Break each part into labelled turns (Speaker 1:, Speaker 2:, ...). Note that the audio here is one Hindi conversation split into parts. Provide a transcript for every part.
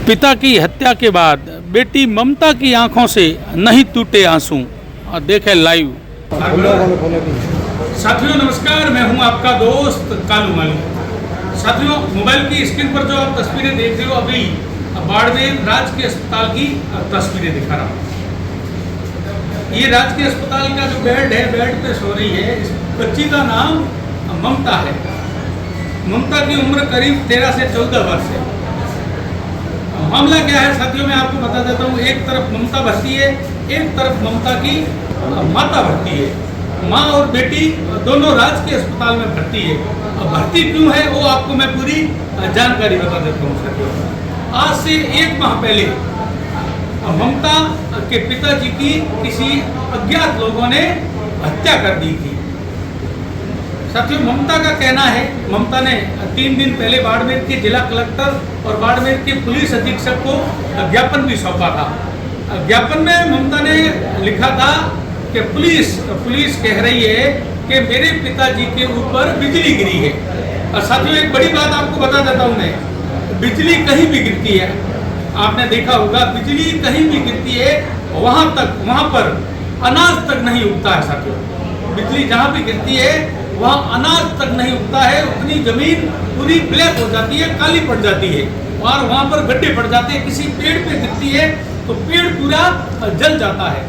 Speaker 1: पिता की हत्या के बाद बेटी ममता की आंखों से नहीं टूटे आंसू। देखें लाइव। साथियों नमस्कार, मैं हूं आपका दोस्त कालू माली। साथियों, मोबाइल की स्क्रीन पर जो आप तस्वीरें देख रहे हो, अभी बाड़मेर राजकीय अस्पताल की तस्वीरें दिखा रहा हूँ। ये राजकीय अस्पताल का जो बेड है, बेड पे सो रही है इस बच्ची का नाम ममता है। ममता की उम्र करीब 13 से 14 वर्ष है। मामला क्या है साथियों, मैं आपको बता देता हूँ। एक तरफ ममता भर्ती है, एक तरफ ममता की माता भर्ती है। माँ और बेटी दोनों राजकीय अस्पताल में भर्ती है। भर्ती क्यों है वो आपको मैं पूरी जानकारी बता देता हूँ साथियों। आज से 1 माह पहले ममता के पिताजी की किसी अज्ञात लोगों ने हत्या कर दी थी। साथियों, ममता का कहना है, ममता ने 3 दिन पहले बाड़मेर के जिला कलेक्टर और बाड़मेर के पुलिस अधीक्षक को ज्ञापन भी सौंपा था। ज्ञापन में ममता ने लिखा था कि पुलिस कह रही है कि मेरे पिताजी के ऊपर बिजली गिरी है। और साथियों, एक बड़ी बात आपको बता देता हूँ मैं, बिजली कहीं भी गिरती है, आपने देखा होगा, बिजली कहीं भी गिरती है वहाँ पर अनाज तक नहीं उगता है साथियों। बिजली जहाँ भी गिरती है वहाँ अनाज तक नहीं उगता है। उतनी जमीन पूरी ब्लैक हो जाती है, काली पड़ जाती है और वहाँ पर गड्ढे पड़ जाते हैं। किसी पेड़ पे गिरती है तो पेड़ पूरा जल जाता है।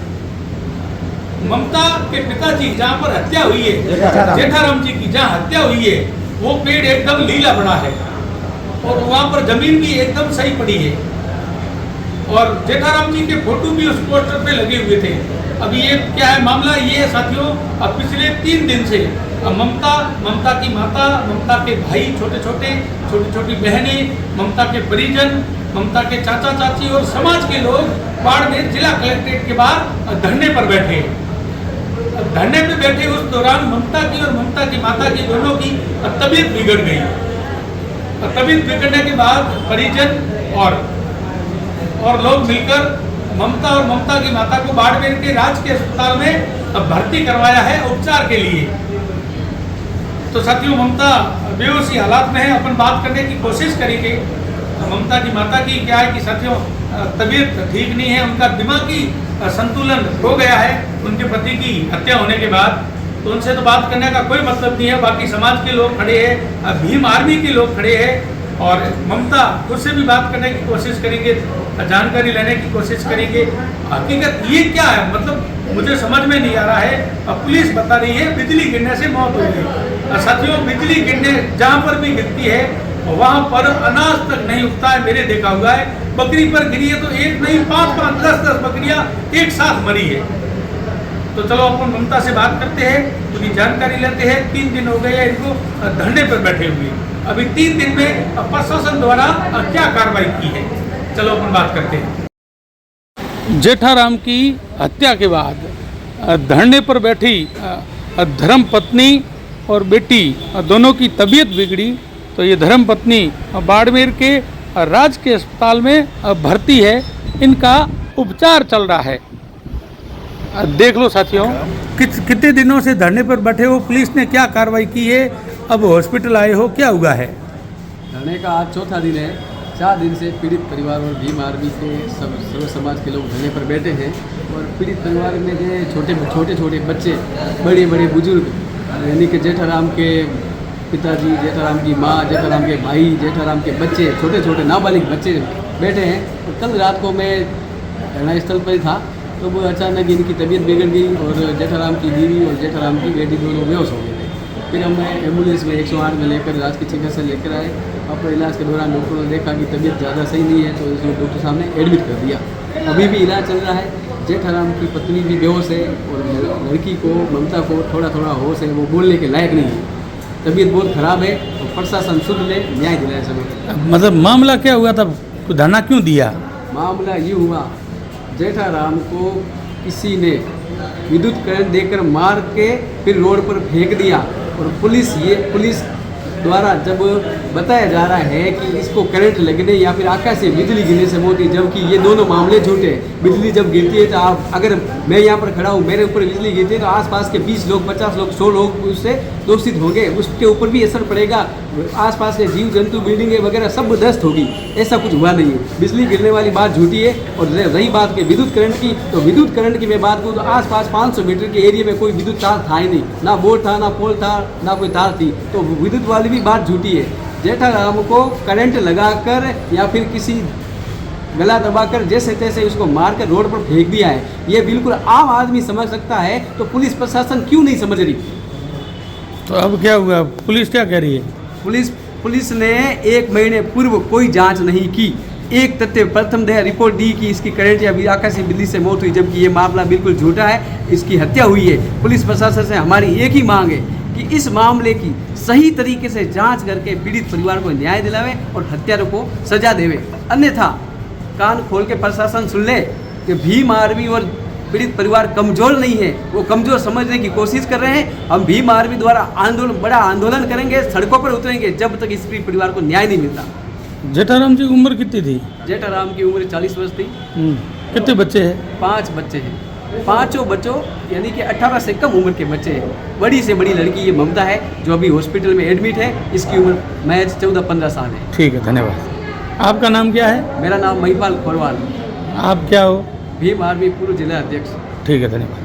Speaker 1: ममता के पिताजी जहाँ पर हत्या हुई है, जेठाराम जी की जहाँ हत्या हुई है, वो पेड़ एकदम लीला बड़ा है और वहाँ पर जमीन भी एकदम सही पड़ी है। और जेठाराम जी के फोटो भी उस पोस्टर पे लगे हुए थे। अभी ये क्या है मामला, ये है साथियों, अब पिछले 3 दिन से ममता की माता, ममता के भाई, छोटी छोटी बहनें, ममता के परिजन, ममता के चाचा चाची और समाज के लोग बाड़मेर जिला कलेक्ट्रेट के बाहर धरने पर बैठे। धरने पे बैठे उस दौरान ममता की और ममता की माता की दोनों की तबीयत बिगड़ गई। तबीयत बिगड़ने के बाद परिजन और लोग मिलकर ममता और ममता की माता को बाड़मेर के राजकीय अस्पताल में भर्ती करवाया है उपचार के लिए। तो साथियों, ममता बेहोशी हालात में है। अपन बात करने की कोशिश करेंगे। ममता की माता की क्या है कि साथियों तबीयत ठीक नहीं है, उनका दिमागी संतुलन हो गया है उनके पति की हत्या होने के बाद। तो उनसे तो बात करने का कोई मतलब नहीं है। बाकी समाज के लोग खड़े हैं, भीम आर्मी के लोग खड़े हैं और ममता उससे भी बात करने की कोशिश करेंगे, जानकारी लेने की कोशिश करेंगे। हकीकत ये क्या है, मतलब मुझे समझ में नहीं आ रहा है। पुलिस बता रही है बिजली गिरने से मौत हुई है। साथियों, बिजली गिरने जहाँ पर भी गिरती है वहाँ पर अनाज तक नहीं उगता है। मेरे देखा हुआ है, बकरी पर गिरी है तो एक नहीं 5-5, 10-10 बकरियाँ एक साथ मरी है। तो चलो अपन ममता से बात करते हैं, पूरी जानकारी लेते हैं। 3 दिन हो गए हैं इनको धरने पर बैठे हुए। अभी 3 दिन में प्रशासन द्वारा क्या कार्रवाई की है, चलो अपन बात करते हैं। जेठाराम की हत्या के बाद धरने पर बैठी धर्म पत्नी और बेटी दोनों की तबीयत बिगड़ी। तो ये धर्म पत्नी बाड़मेर के राजकीय अस्पताल में भर्ती है, इनका उपचार चल रहा है। देख लो साथियों, कितने दिनों से धरने पर बैठे हो, पुलिस ने क्या कार्रवाई की है, अब हॉस्पिटल आए हो, क्या हुआ है?
Speaker 2: धरने का आज 4था दिन है। 4 दिन से पीड़ित परिवार और भीम आर्मी के सर्व समाज के लोग धरने पर बैठे हैं। और पीड़ित परिवार में जो छोटे बच्चे, बड़े बुजुर्ग, यानी कि जेठाराम के पिताजी, जेठाराम की माँ, जेठाराम के भाई, जेठाराम के बच्चे, छोटे नाबालिग बच्चे बैठे हैं। और कल रात को मैं धरना स्थल पर ही था, तो वो अचानक इनकी तबीयत बिगड़ गई और जेठाराम की बीवी और जेठाराम की बेटी दोनों बेहोश हो गए थे। फिर हमने एम्बुलेंस में 108 में लेकर राजकीय चिकित्सा लेकर आए। अपने इलाज के दौरान डॉक्टरों ने देखा कि तबीयत ज़्यादा सही नहीं है, तो इसलिए डॉक्टर साहब ने एडमिट कर दिया। अभी भी इलाज चल रहा है। जेठाराम की पत्नी भी बेहोश है और लड़की को, ममता को थोड़ा होश है, वो बोलने के लायक नहीं है। तबीयत बहुत ख़राब है और प्रशासन शुद्ध ले न्याय दिलाए समय।
Speaker 1: मतलब मामला क्या हुआ था, धरना क्यों दिया?
Speaker 2: मामला ये हुआ, जेठाराम को किसी ने विद्युत करंट देकर मार के फिर रोड पर फेंक दिया। और पुलिस द्वारा जब बताया जा रहा है कि इसको करंट लगने या फिर आकाश से बिजली गिरने से मौत हुई, जबकि ये दोनों मामले झूठे। बिजली जब गिरती है तो आप, अगर मैं यहाँ पर खड़ा हूँ, मेरे ऊपर बिजली गिरती है तो आसपास के 20 लोग, 50 लोग, 100 लोग उससे दूषित होंगे, उसके ऊपर भी असर पड़ेगा। आसपास के जीव जंतु बिल्डिंगें वगैरह सब ध्वस्त होगी, ऐसा कुछ हुआ नहीं है। बिजली गिरने वाली बात झूठी है। और रही बात के विद्युत करंट की, तो विद्युत करंट की मैं बात करूँ तो आसपास 500 मीटर के एरिया में कोई विद्युत तार था ही नहीं, ना बोर्ड था, ना पोल था, ना कोई तार थी, तो विद्युत वाली भी बात झूठी है। जेठाराम को करंट लगाकर या फिर किसी गला दबाकर जैसे तैसे उसको मारकर रोड पर फेंक दिया है, ये बिल्कुल आम आदमी समझ सकता है, तो पुलिस प्रशासन क्यों नहीं समझ रही?
Speaker 3: तो अब क्या हुआ, पुलिस क्या कह रही है?
Speaker 2: पुलिस ने 1 महीने पूर्व कोई जांच नहीं की। एक तथ्य प्रथम दया रिपोर्ट दी कि इसकी करंट या आकाशीय बिजली से मौत हुई, जबकि ये मामला बिल्कुल झूठा है, इसकी हत्या हुई है। पुलिस प्रशासन से हमारी एक ही मांग है कि इस मामले की सही तरीके से जांच करके पीड़ित परिवार को न्याय दिलावे और हत्यारों को सजा देवे। अन्यथा कान खोल के प्रशासन सुन ले कि भीम आर्मी और पीड़ित परिवार कमज़ोर नहीं है, वो कमज़ोर समझने की कोशिश कर रहे हैं। हम भीम आर्मी द्वारा बड़ा आंदोलन करेंगे, सड़कों पर उतरेंगे जब तक इस पीड़ित परिवार को न्याय नहीं मिलता।
Speaker 3: जेठाराम जी की उम्र कितनी थी?
Speaker 2: जेठाराम की उम्र 40 वर्ष थी।
Speaker 3: कितने बच्चे हैं?
Speaker 2: 5 बच्चे हैं। 5 बच्चों यानी कि 18 से कम उम्र के बच्चे हैं। बड़ी से बड़ी लड़की ये ममता है जो अभी हॉस्पिटल में एडमिट है, इसकी उम्र महज 14-15 साल है।
Speaker 3: ठीक है, धन्यवाद। आपका नाम क्या है?
Speaker 2: मेरा नाम महिपाल खोरवाल,
Speaker 3: आप क्या हो?
Speaker 2: भीम आर्मी पूर्व जिला अध्यक्ष।
Speaker 3: ठीक है, धन्यवाद।